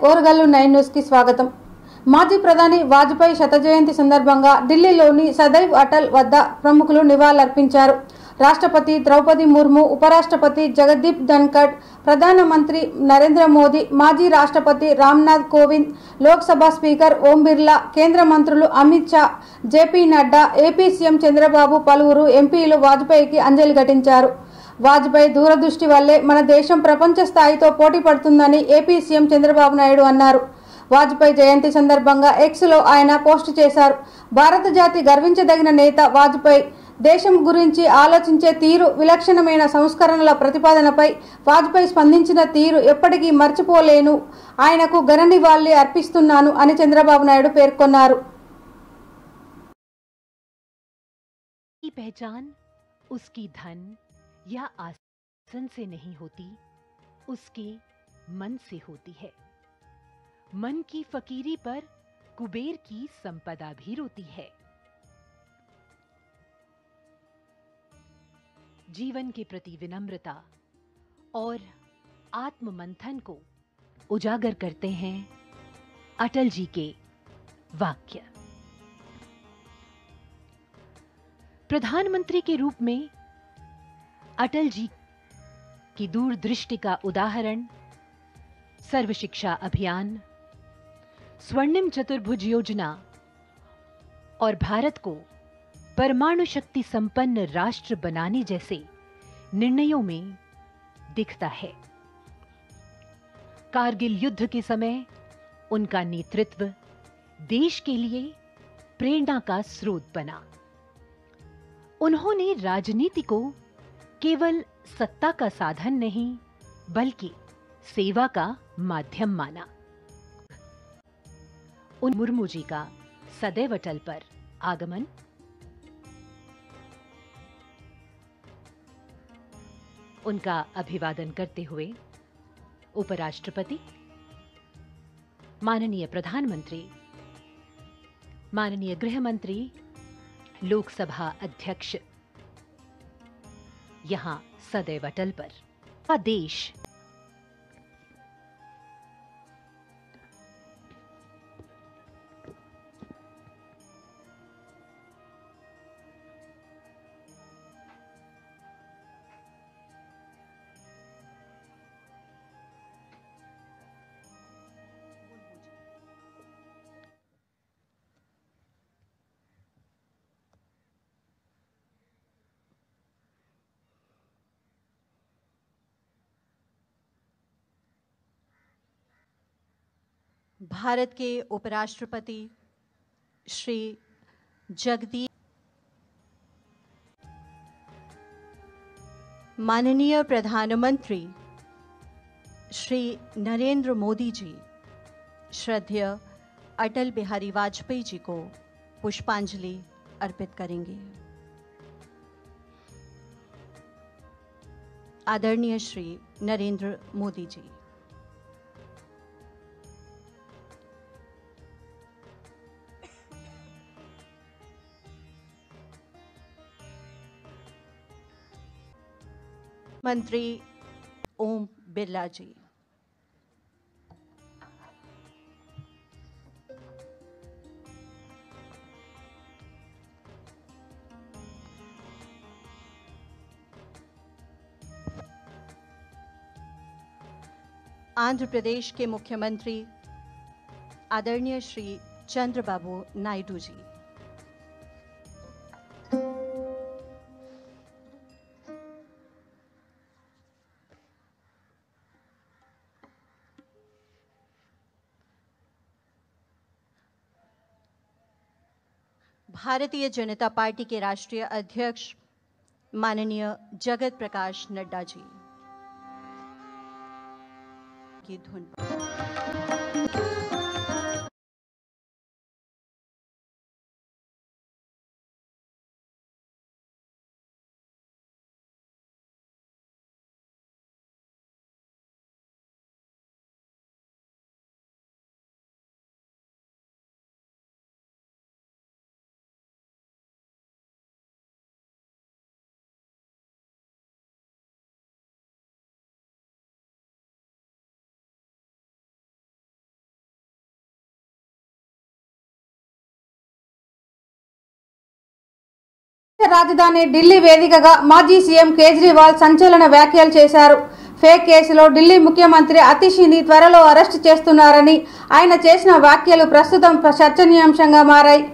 Orugallu 9 news కి స్వాగతం। మాజీ ప్రధాని వాజ్పేయి శత జయంతి సందర్భంగా ఢిల్లీలోని సదైవ్ అటల్ వద్ద ప్రముఖులు నివాళులర్పించారు। రాష్ట్రపతి ద్రౌపది ముర్ము, ఉపరాష్ట్రపతి జగదీప్ ధన్కర్, ప్రధానమంత్రి నరేంద్ర మోదీ, మాజీ రాష్ట్రపతి రామ్నాథ్ కోవింద్, లోక్సభ స్పీకర్ ఓం బిర్లా, కేంద్ర మంత్రులు Amit Shah, JP Nadda, AP CM Chandrababu, పలువురు ఎంపీలు వాజ్పేయికి అంజలి ఘటించారు। వాజ్పేయి దూరదృష్టి వల్లే మన దేశం ప్రపంచ స్థాయితో పోటీ పడుతుందని ఏపీ సీఎం చంద్రబాబు నాయుడు అన్నారు। వాజ్పేయి జయంతి సందర్భంగా ఎక్స్లో ఆయన పోస్టు చేశారు। భారత జాతి గర్వించదగిన నేత వాజ్పేయి దేశం గురించి ఆలోచించే తీరు, విలక్షణమైన సంస్కరణల ప్రతిపాదనపై వాజ్పేయి స్పందించిన తీరు ఎప్పటికీ మర్చిపోలేను, ఆయనకు ఘన నివాళి అర్పిస్తున్నాను అని చంద్రబాబు నాయుడు పేర్కొన్నారు। पहचान उसकी धन या आसन से नहीं होती, उसके मन से होती है। मन की फकीरी पर कुबेर की संपदा भी रोती है। जीवन के प्रति विनम्रता और आत्म मंथन को उजागर करते हैं अटल जी के वाक्य। प्रधानमंत्री के रूप में अटल जी की दूरदृष्टि का उदाहरण सर्व शिक्षा अभियान, स्वर्णिम चतुर्भुज योजना और भारत को परमाणु शक्ति संपन्न राष्ट्र बनाने जैसे निर्णयों में दिखता है। कारगिल युद्ध के समय उनका नेतृत्व देश के लिए प्रेरणा का स्रोत बना। उन्होंने राजनीति को केवल सत्ता का साधन नहीं बल्कि सेवा का माध्यम माना। उन मुर्मू जी का सदैव अटल पर आगमन, उनका अभिवादन करते हुए उपराष्ट्रपति, माननीय प्रधानमंत्री, माननीय गृह मंत्री, लोकसभा अध्यक्ष यहां सदैव अटल पर देश भारत के उपराष्ट्रपति श्री जगदीप, माननीय प्रधानमंत्री श्री नरेंद्र मोदी जी श्रद्धेय अटल बिहारी वाजपेयी जी को पुष्पांजलि अर्पित करेंगे। आदरणीय श्री नरेंद्र मोदी जी। मंत्री ओम बिरला जी। आंध्र प्रदेश के मुख्यमंत्री आदरणीय श्री चंद्रबाबू नायडू जी। भारतीय जनता पार्टी के राष्ट्रीय अध्यक्ष माननीय जगत प्रकाश नड्डा जी की धुन पर। రాజధాని ఢిల్లీ వేదికగా మాజీ సీఎం కేజ్రీవాల్ సంచలన వ్యాఖ్యలు చేశారు. ఫేక్ కేసులో ఢిల్లీ ముఖ్యమంత్రి అతిషిని త్వరలో అరెస్టు చేస్తున్నారని ఆయన చేసిన వ్యాఖ్యలు ప్రస్తుతం చర్చనీయాంశంగా మారాయి.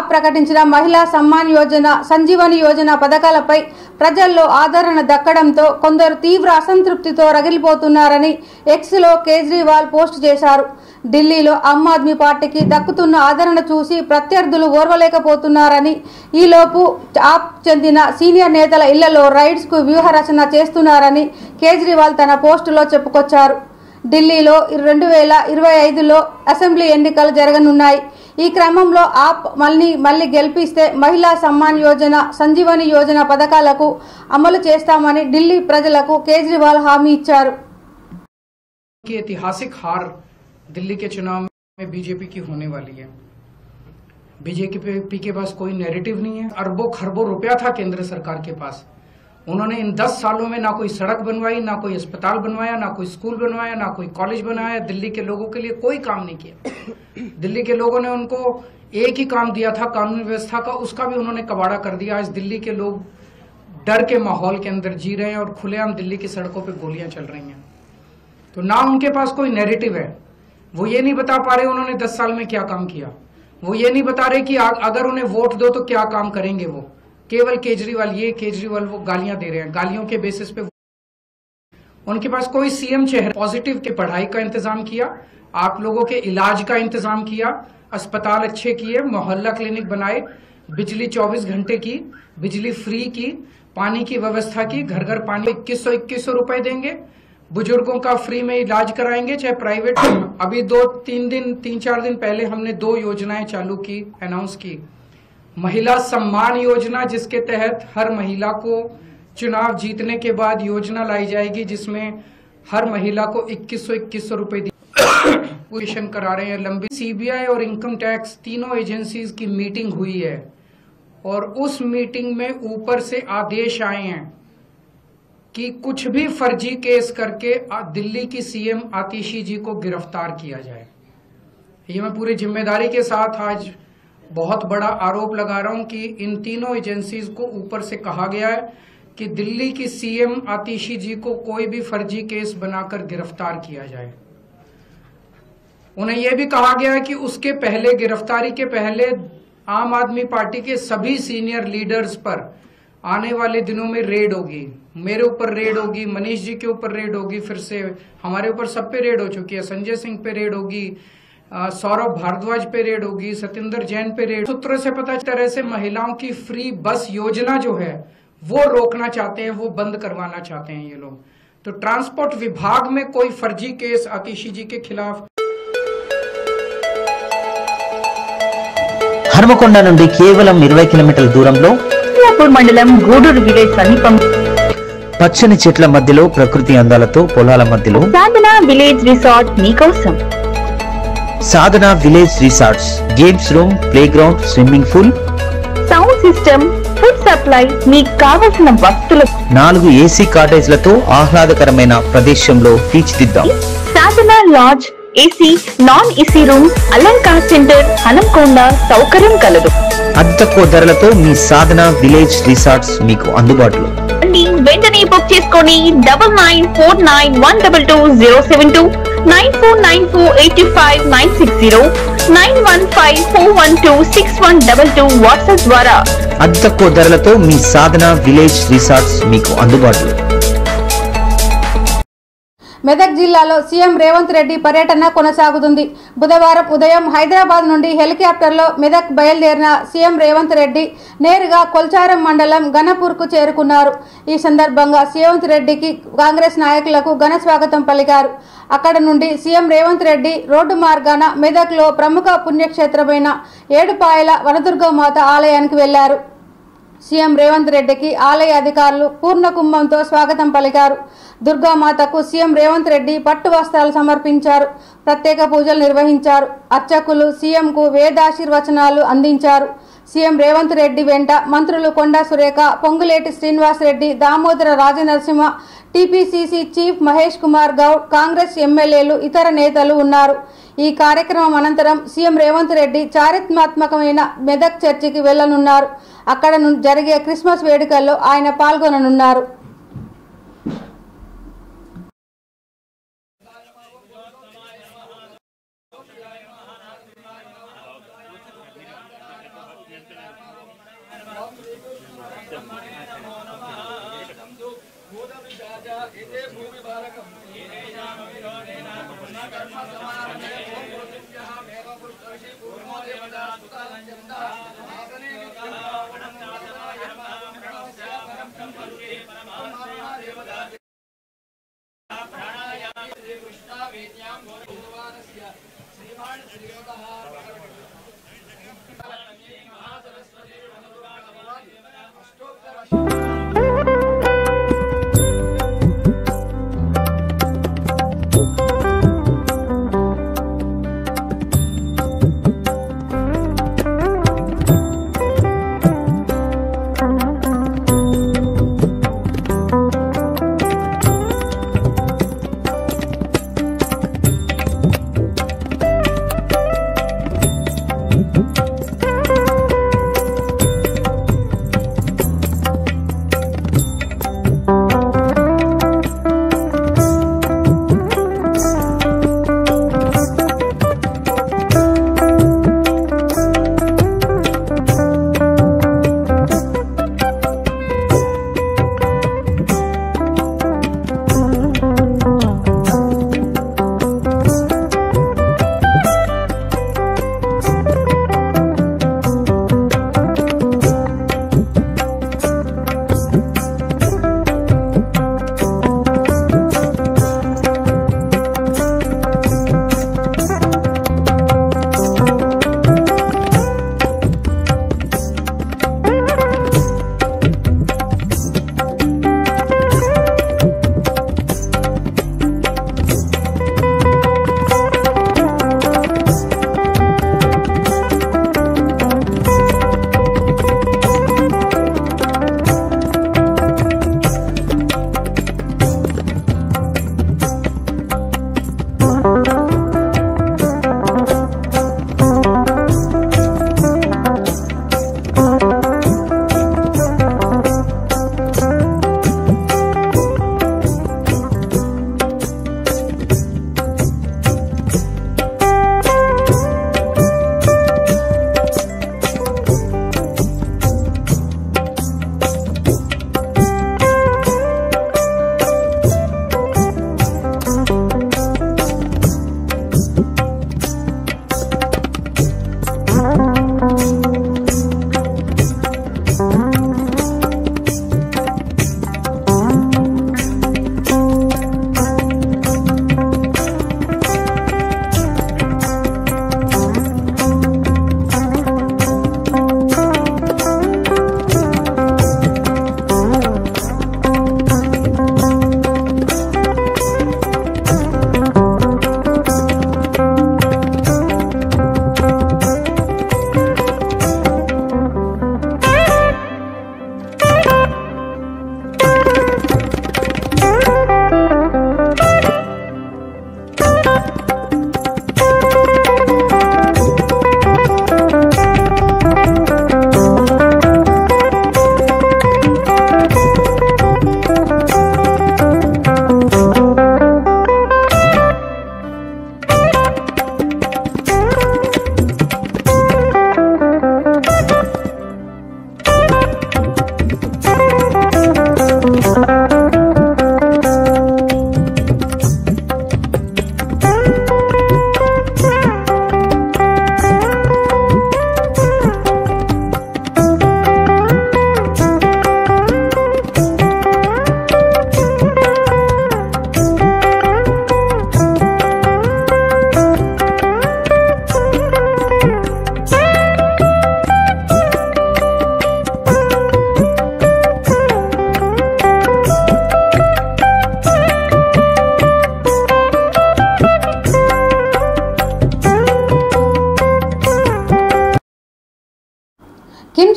ప్రకటించిన మహిళా సమ్మాన్ యోజన, సంజీవని యోజన పథకాలపై ప్రజల్లో ఆదరణ దక్కడంతో కొందరు తీవ్ర అసంతృప్తితో రగిలిపోతున్నారని ఎక్స్లో కేజ్రీవాల్ పోస్ట్ చేశారు. ఢిల్లీలో ఆమ్ ఆద్మీ పార్టీకి దక్కుతున్న ఆదరణ చూసి ప్రత్యర్థులు ఓర్వలేకపోతున్నారని, ఈలోపు ఆప్ చెందిన సీనియర్ నేతల ఇళ్లలో రైడ్స్కు వ్యూహరచన చేస్తున్నారని కేజ్రీవాల్ తన పోస్టులో చెప్పుకొచ్చారు. ఢిల్లీలో 2025లో అసెంబ్లీ ఎన్నికలు జరగనున్నాయి. ఈ క్రమంలో ఆప్ మళ్లీ గెలిపిస్తే మహిళా సమ్మాన్ యోజన, సంజీవని యోజన పథకాలకు అమలు చేస్తామని ఢిల్లీ ప్రజలకు కేజ్రీవాల్ హామీ ఇచ్చారు. ऐतिहासिक हार दिल्ली के चुनाव में बीजेपी की होने वाली है। बीजेपी के पास कोई नैरेटिव नहीं है। अरबों खरबों रुपया था केंद्र सरकार के पास। उन्होंने इन 10 सालों में ना कोई सड़क बनवाई, ना कोई अस्पताल बनवाया, ना कोई स्कूल बनवाया, ना कोई कॉलेज बनाया। दिल्ली के लोगों के लिए कोई काम नहीं किया। दिल्ली के लोगों ने उनको एक ही काम दिया था कानून व्यवस्था का, उसका भी उन्होंने कबाड़ा कर दिया। आज दिल्ली के लोग डर के माहौल के अंदर जी रहे हैं और खुलेआम दिल्ली की सड़कों पर गोलियां चल रही हैं। तो ना उनके पास कोई नैरेटिव है। वो ये नहीं बता पा रहे उन्होंने 10 साल में क्या काम किया। वो ये नहीं बता रहे कि अगर उन्हें वोट दो तो क्या काम करेंगे। वो केवल केजरीवाल ये, केजरीवाल वो गालियां दे रहे हैं। गालियों के बेसिस पे उनके पास कोई सीएम चेहरा। पॉजिटिव की पढ़ाई का इंतजाम किया, आप लोगों के इलाज का इंतजाम किया, अस्पताल अच्छे किए, मोहल्ला क्लिनिक बनाए, बिजली 24 घंटे की, बिजली फ्री की, पानी की व्यवस्था की। घर घर पानी 2100 रुपए देंगे। बुजुर्गों का फ्री में इलाज कराएंगे, चाहे प्राइवेट। अभी 3-4 दिन पहले हमने 2 योजनाएं चालू की, अनाउंस की। महिला सम्मान योजना, जिसके तहत हर महिला को चुनाव जीतने के बाद योजना लाई जाएगी, जिसमें हर महिला को 2100 रुपए क्वेश्चन करा रहे हैं। लंबी सीबीआई और इनकम टैक्स तीनों एजेंसीज की मीटिंग हुई है और उस मीटिंग में ऊपर से आदेश आए हैं कि कुछ भी फर्जी केस करके दिल्ली की सीएम आतिशी जी को गिरफ्तार किया जाए। ये मैं पूरी जिम्मेदारी के साथ आज बहुत बड़ा आरोप लगा रहा हूं कि इन तीनों एजेंसीज को ऊपर से कहा गया है कि दिल्ली की सीएम आतिशी जी को कोई भी फर्जी केस बनाकर गिरफ्तार किया जाए। उन्हें यह भी कहा गया है कि उसके पहले, गिरफ्तारी के पहले, आम आदमी पार्टी के सभी सीनियर लीडर्स पर आने वाले दिनों में रेड होगी। मेरे ऊपर रेड होगी, मनीष जी के ऊपर रेड होगी, फिर से हमारे ऊपर सब पे रेड हो चुकी है। संजय सिंह पे रेड होगी, सौरभ भारद्वाज पे रेड होगी, सत्येंद्र जैन पे रेड। सूत्रों से पता तरह से महिलाओं की फ्री बस योजना जो है वो रोकना चाहते हैं, वो बंद करवाना चाहते हैं ये लोग। तो ट्रांसपोर्ट विभाग में कोई फर्जी केस आतिशी जी के खिलाफ। హర్మకొండ నుండి కేవలం 20 కిలోమీటర్ల దూరంలో మండలం గూడూరు విలేజ్ సమీపం పచ్చని చెట్ల మధ్యలో ప్రకృతి అందాలతో పొలాల మధ్యలో సాధన విలేజ్ రిసార్ట్ మీకోసం. Sadhana village resorts, games room, playground, swimming pool, sound system, food supply, మీకు కావలసిన వస్తువులు, 4 ఏసీ కాటేజ్లతో ఆహ్లాదకరమైన ప్రదేశంలో తీర్చిదిద్దాం. Sadhana lodge, AC, non AC rooms, Alankar centre, Hanamkonda సౌకర్యం కలదు. అతి తక్కువ ధరలతో మీ సాధన విలేజ్ రిసార్ట్స్ మీకు అందుబాటులో. వెంటనే బుక్ చేసుకొని 9949122072, 9494859609, 9154126122 వాట్సాప్ ద్వారా అతి తక్కువ ధరలతో మీ సాధన విలేజ్ రిసార్ట్స్ మీకు అందుబాటులో. మెదక్ జిల్లాలో సీఎం రేవంత్ రెడ్డి పర్యటన కొనసాగుతుంది. బుధవారం ఉదయం హైదరాబాద్ నుండి హెలికాప్టర్లో మెదక్ బయలుదేరిన సీఎం రేవంత్ రెడ్డి నేరుగా కొల్చారం మండలం గణపూర్కు చేరుకున్నారు. ఈ సందర్భంగా రేవంత్ రెడ్డికి కాంగ్రెస్ నాయకులకు ఘన స్వాగతం పలికారు. అక్కడ నుండి సీఎం రేవంత్ రెడ్డి రోడ్డు మార్గాన మెదక్లో ప్రముఖ పుణ్యక్షేత్రమైన ఏడుపాయల వనదుర్గమాత ఆలయానికి వెళ్లారు. సీఎం రేవంత్ రెడ్డికి ఆలయ అధికారులు పూర్ణ కుంభంతో స్వాగతం పలికారు. దుర్గామాతకు సీఎం రేవంత్ రెడ్డి పట్టు వస్త్రాలు సమర్పించారు. ప్రత్యేక పూజలు నిర్వహించారు. అర్చకులు సీఎంకు వేదాశీర్వచనాలు అందించారు. సీఎం రేవంత్ రెడ్డి వెంట మంత్రులు కొండా సురేఖ, పొంగులేటి శ్రీనివాస్ రెడ్డి, దామోదర రాజనరసింహ, టీపీసీసీ చీఫ్ మహేష్ కుమార్ గౌడ్, కాంగ్రెస్ ఎమ్మెల్యేలు, ఇతర నేతలు ఉన్నారు. ఈ కార్యక్రమం అనంతరం సీఎం రేవంత్ రెడ్డి చారిత్రాత్మకమైన మెదక్ చర్చికి వెళ్లనున్నారు. అక్కడ జరిగే క్రిస్మస్ వేడుకల్లో ఆయన పాల్గొననున్నారు.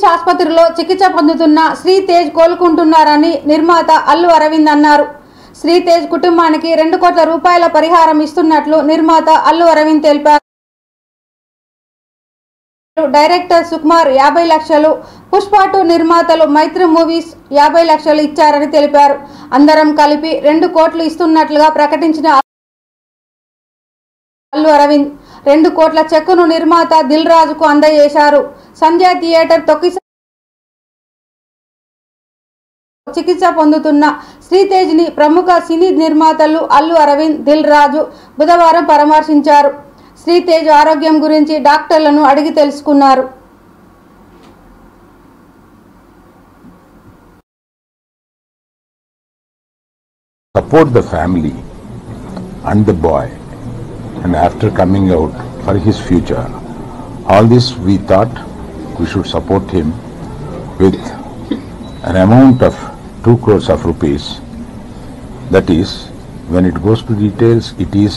కిమ్స్ ఆసుపత్రిలో చికిత్స పొందుతున్న శ్రీతేజ్ కోలుకుంటున్నారని నిర్మాత అల్లు అరవింద్ అన్నారు. శ్రీతేజ్ కుటుంబానికి 2 కోట్ల రూపాయల పరిహారం ఇస్తున్నట్లు నిర్మాత అల్లు అరవింద్ తెలిపారు. డైరెక్టర్ సుకుమార్ 50 లక్షలు, పుష్ప 2 నిర్మాతలు మైత్రి మూవీస్ 50 లక్షలు ఇచ్చారని తెలిపారు. అందరం కలిపి 2 కోట్లు ఇస్తున్నట్లుగా ప్రకటించిన అల్లు అరవింద్ 2 కోట్ల చెక్కును నిర్మాత దిల్ రాజుకు అందజేశారు. సంజయ్ థియేటర్ తొక్కిస చికిత్స పొందుతున్న శ్రీతేజ్ ని ప్రముఖ సినీ నిర్మాతలు అల్లు అరవింద్, దిల్ రాజు బుధవారం పరామర్శించారు. శ్రీతేజ్ ఆరోగ్యం గురించి డాక్టర్లను అడిగి తెలుసుకున్నారు. Support the family and the boy, and after coming out for his future, all this we thought we should support him with an amount of 2 crores of rupees. That is, when it goes to details, it is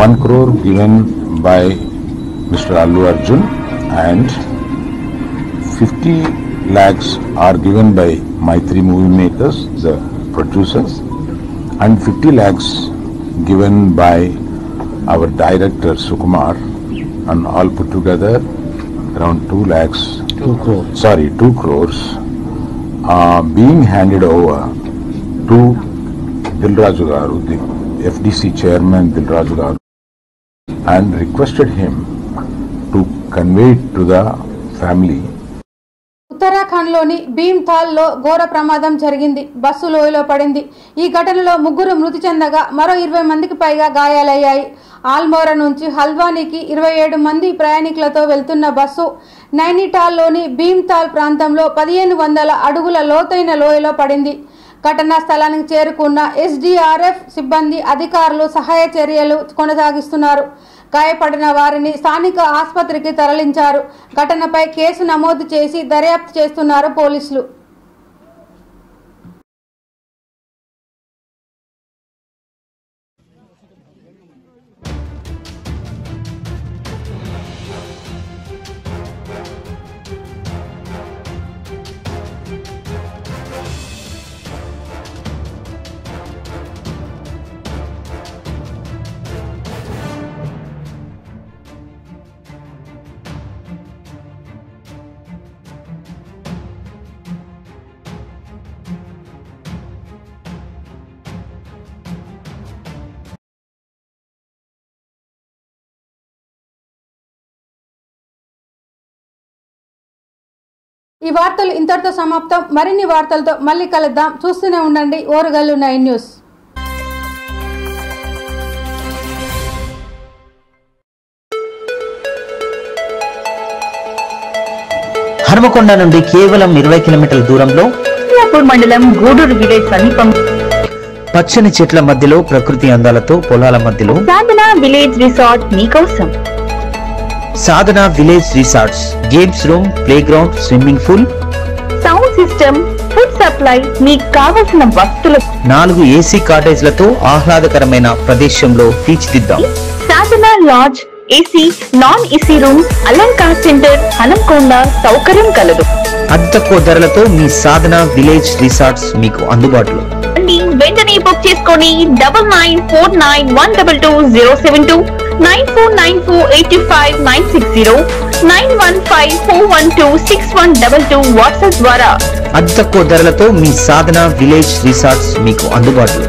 1 crore given by Mr. Allu Arjun and 50 lakhs are given by Maitri Movie Makers, the producers, and 50 lakhs given by our director Sukumar, and all put together around 2 lakhs. 2 crores being handed over to Dilraju Garu, the FDC chairman Dilraju Garu, and requested him to convey it to the family. ఉత్తరాఖండ్లోని భీమ్తాల్లో ఘోర ప్రమాదం జరిగింది. Bus లోయలో పడింది. ఈ ఘటనలో 3 మృతి చెందగా మరో 20 మందికి పైగా గాయాలయ్యాయి. ఆల్మోరా నుంచి హల్ద్వానీకి 27 మంది ప్రయాణికులతో వెళ్తున్న బస్సు నైనిటాల్లోని భీమ్తాల్ ప్రాంతంలో 1500 అడుగుల లోతైన లోయలో పడింది. ఘటనా స్థలానికి చేరుకున్న ఎస్డీఆర్ఎఫ్ సిబ్బంది, అధికారులు సహాయ చర్యలు కొనసాగిస్తున్నారు. గాయపడిన వారిని స్థానిక ఆసుపత్రికి తరలించారు. ఘటనపై కేసు నమోదు చేసి దర్యాప్తు చేస్తున్నారు పోలీసులు. ఈ వార్తలు ఇంతటితో సమాప్తం. మరిన్ని వార్తలతో మళ్ళీ కలుద్దాం. చూస్తూనే ఉండండి ఓరుగల్లు 9 న్యూస్. హనుమకొండ నుండి కేవలం 20 కిలోమీటర్ల దూరంలో మండలం గూడూరు విలేజ్ సమీపం పచ్చని చెట్ల మధ్యలో ప్రకృతి అందాలతో పొలాల మధ్యలో సాధన విలేజ్ రిసార్ట్ మీకోసం. Sadhana village resorts, games room, playground, swimming pool, sound system, food supply, మీకు కావలసిన వస్తువులు 4 ఏసీ కాటేజ్లతో ఆహ్లాదకరమైన ప్రదేశంలో తీర్చిదిద్దాం. Sadhana lodge, AC, non AC room, Alankar centre, Hanamkonda సౌకర్యం కలదు. అతి తక్కువ ధరలతో మీ సాధన విలేజ్ రిసార్ట్స్ మీకు అందుబాటులో. వెంటనే బుక్ చేసుకొని 9949122072 949485960915412612 6122 వాట్సాప్ ద్వారా అతి తక్కువ ధరలతో మీ సాధన విలేజ్ రిసార్ట్స్ మీకు అందుబాటులో.